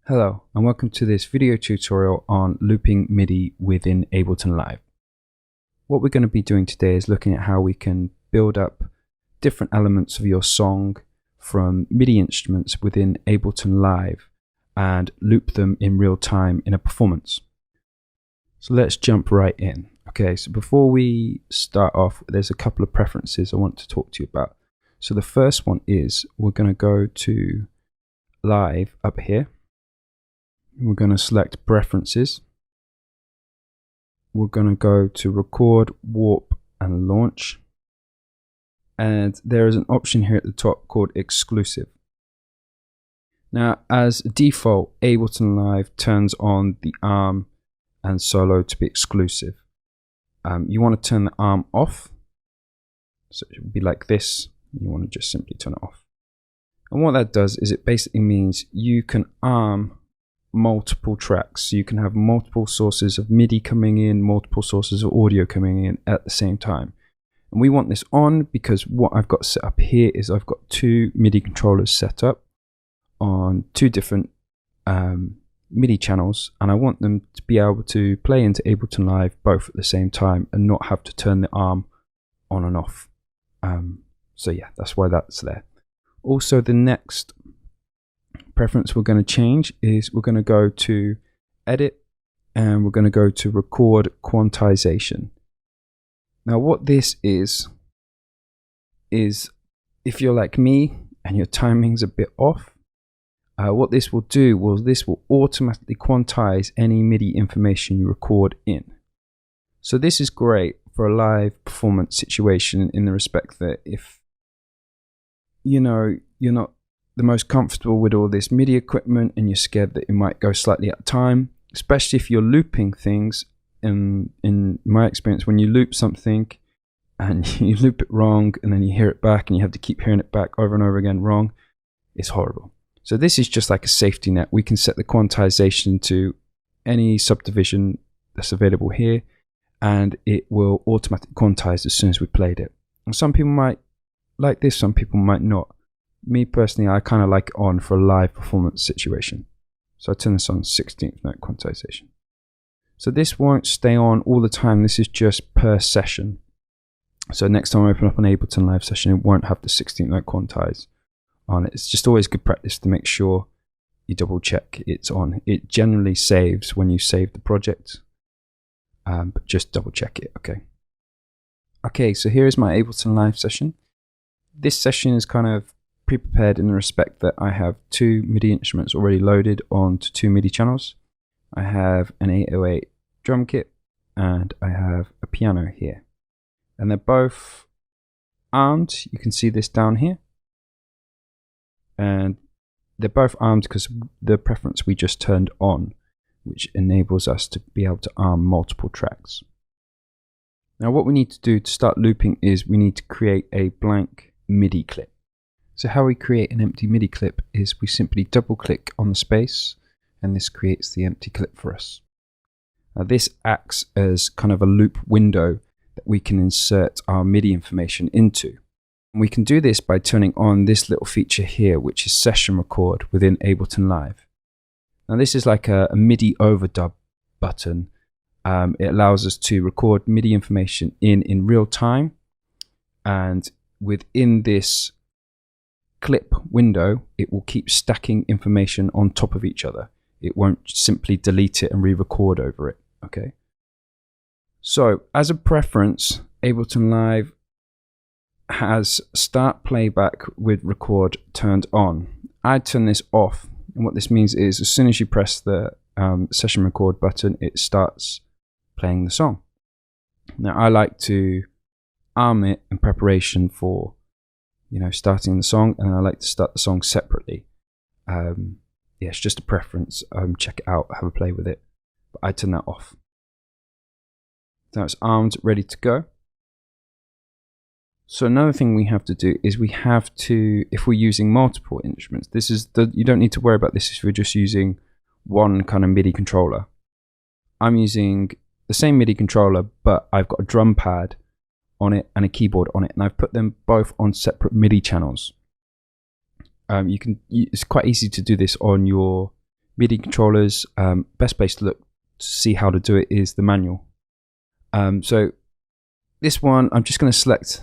Hello and welcome to this video tutorial on looping MIDI within Ableton Live. What we're going to be doing today is looking at how we can build up different elements of your song from MIDI instruments within Ableton Live and loop them in real time in a performance. So let's jump right in. Okay, so before we start off, there's a couple of preferences I want to talk to you about. So the first one is we're going to go to Live up here. We're going to select Preferences. We're going to go to Record, Warp, and Launch. And there is an option here at the top called Exclusive. Now, as default, Ableton Live turns on the arm and solo to be exclusive. You want to turn the arm off. So it would be like this. You want to just simply turn it off. And what that does is it basically means you can arm multiple tracks. So you can have multiple sources of MIDI coming in, multiple sources of audio coming in at the same time. And we want this on because what I've got set up here is I've got two MIDI controllers set up on two different MIDI channels, and I want them to be able to play into Ableton Live both at the same time and not have to turn the arm on and off. So yeah, that's why that's there. Also, the next preference we're going to change is we're going to go to Edit and we're going to go to Record Quantization. Now what this is if you're like me and your timing's a bit off, what this will do was this will automatically quantize any MIDI information you record in. So this is great for a live performance situation in the respect that if you know you're not the most comfortable with all this MIDI equipment and you're scared that it might go slightly out of time, especially if you're looping things. In my experience, when you loop something and you loop it wrong and then you hear it back and you have to keep hearing it back over and over again wrong, it's horrible. So this is just like a safety net. We can set the quantization to any subdivision that's available here and it will automatically quantize as soon as we played it. And some people might like this, some people might not. Me personally, I kind of like it on for a live performance situation. So I turn this on 16th note quantization. So this won't stay on all the time. This is just per session. So next time I open up an Ableton Live session, it won't have the 16th note quantize on it. It's just always good practice to make sure you double check it's on. It generally saves when you save the project, but just double check it. Okay, so here is my Ableton Live session. This session is kind of pre-prepared in the respect that I have two MIDI instruments already loaded onto two MIDI channels. I have an 808 drum kit and I have a piano here. And they're both armed. You can see this down here. And they're both armed because the preference we just turned on, which enables us to be able to arm multiple tracks. Now what we need to do to start looping is we need to create a blank MIDI clip. So how we create an empty MIDI clip is we simply double click on the space and this creates the empty clip for us. Now this acts as kind of a loop window that we can insert our MIDI information into. And we can do this by turning on this little feature here, which is Session Record within Ableton Live. Now this is like a MIDI overdub button. It allows us to record MIDI information in real time, and within this clip window, it will keep stacking information on top of each other. It won't simply delete it and re-record over it. Okay. So as a preference, Ableton Live has start playback with record turned on. I turn this off, and what this means is as soon as you press the session record button, it starts playing the song. Now I like to arm it in preparation for starting the song, and I like to start the song separately. Yeah, it's just a preference. Check it out, have a play with it. But I turn that off. Now it's armed, ready to go. So another thing we have to do is we have to, if we're using multiple instruments, you don't need to worry about this if you're just using one kind of MIDI controller. I'm using the same MIDI controller, but I've got a drum pad on it and a keyboard on it, and I've put them both on separate MIDI channels. It's quite easy to do this on your MIDI controllers, best place to look to see how to do it is the manual. So this one, I'm just going to select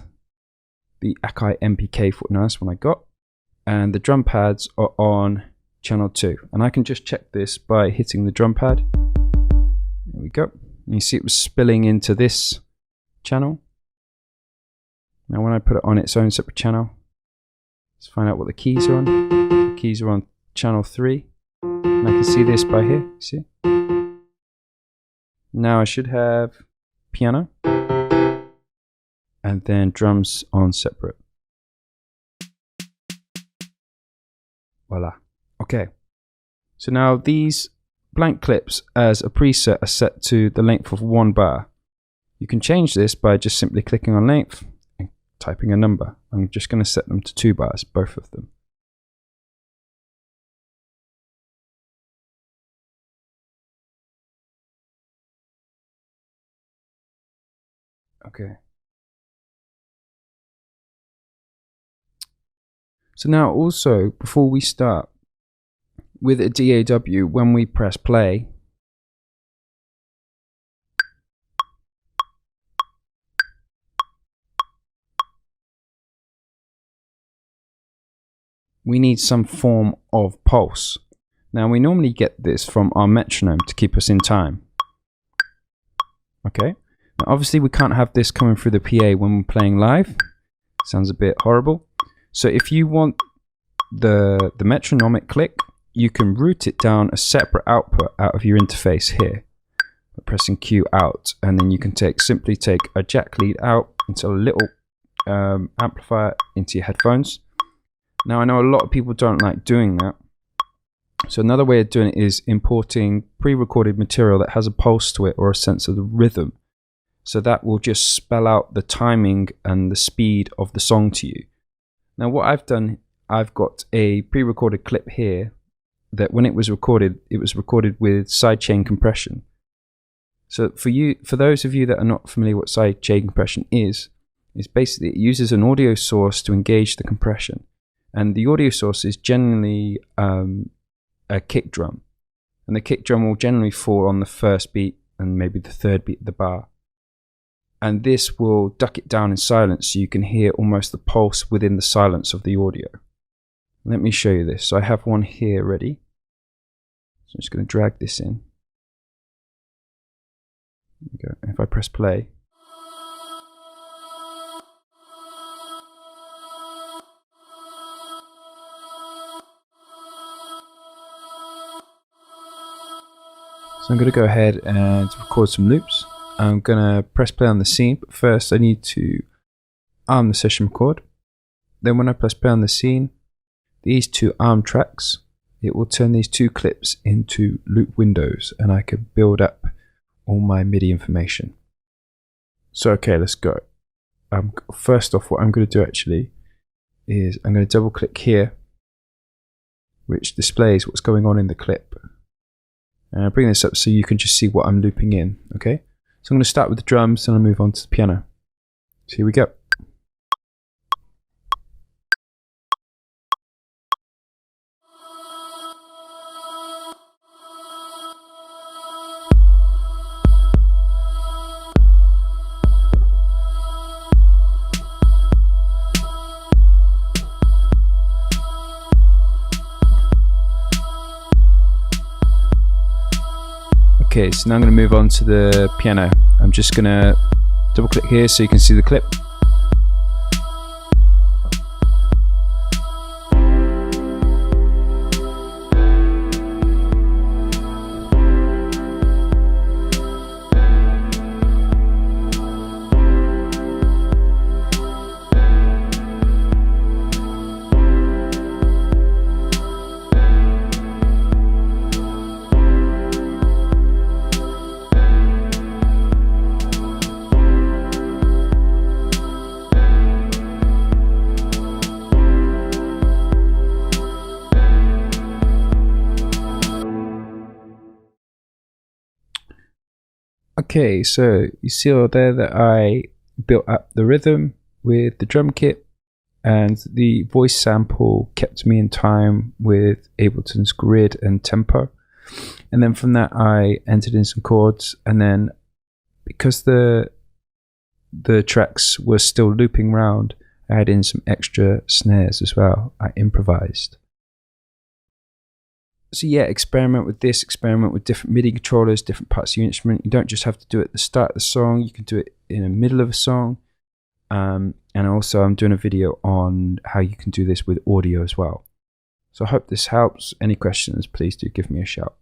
the Akai MPK49, that's one I got, and the drum pads are on channel 2, and I can just check this by hitting the drum pad. There we go. And you see it was spilling into this channel. Now when I put it on its own separate channel, let's find out what the keys are on. The keys are on channel 3, and I can see this by here, see? Now I should have piano and then drums on separate. Voila. Okay. So now these blank clips as a preset are set to the length of 1 bar. You can change this by just simply clicking on length and typing a number. I'm just going to set them to 2 bars, both of them. Okay. So now also, before we start, with a DAW, when we press play, we need some form of pulse. Now we normally get this from our metronome to keep us in time. Okay, now obviously we can't have this coming through the PA when we're playing live. Sounds a bit horrible. So if you want the metronomic click, you can route it down a separate output out of your interface here by pressing Q out, and then you can simply take a jack lead out into a little amplifier into your headphones. Now I know a lot of people don't like doing that, so another way of doing it is importing pre-recorded material that has a pulse to it or a sense of the rhythm. So that will just spell out the timing and the speed of the song to you. Now what I've done, I've got a pre-recorded clip here that when it was recorded with Sidechain Compression. So for those of you that are not familiar what Sidechain Compression is basically it uses an audio source to engage the compression. And the audio source is generally a kick drum. And the kick drum will generally fall on the first beat and maybe the third beat of the bar. And this will duck it down in silence so you can hear almost the pulse within the silence of the audio. Let me show you this. So I have one here ready. So I'm just going to drag this in. There we go. And if I press play, so I'm going to go ahead and record some loops. I'm going to press play on the scene, but first I need to arm the session record. Then when I press play on the scene, these 2 arm tracks, it will turn these 2 clips into loop windows, and I can build up all my MIDI information. So okay, let's go. First off, what I'm going to do actually is I'm going to double click here, which displays what's going on in the clip. And I'll bring this up so you can just see what I'm looping in, okay? So I'm going to start with the drums and I'll move on to the piano. So here we go. Okay, so now I'm going to move on to the piano. I'm just going to double click here so you can see the clip. Okay, so you see all there that I built up the rhythm with the drum kit, and the voice sample kept me in time with Ableton's grid and tempo. And then from that I entered in some chords, and then because the tracks were still looping round, I had in some extra snares as well. I improvised. So yeah, experiment with this, experiment with different MIDI controllers, different parts of your instrument. You don't just have to do it at the start of the song, you can do it in the middle of a song. And also I'm doing a video on how you can do this with audio as well. So I hope this helps. Any questions, please do give me a shout.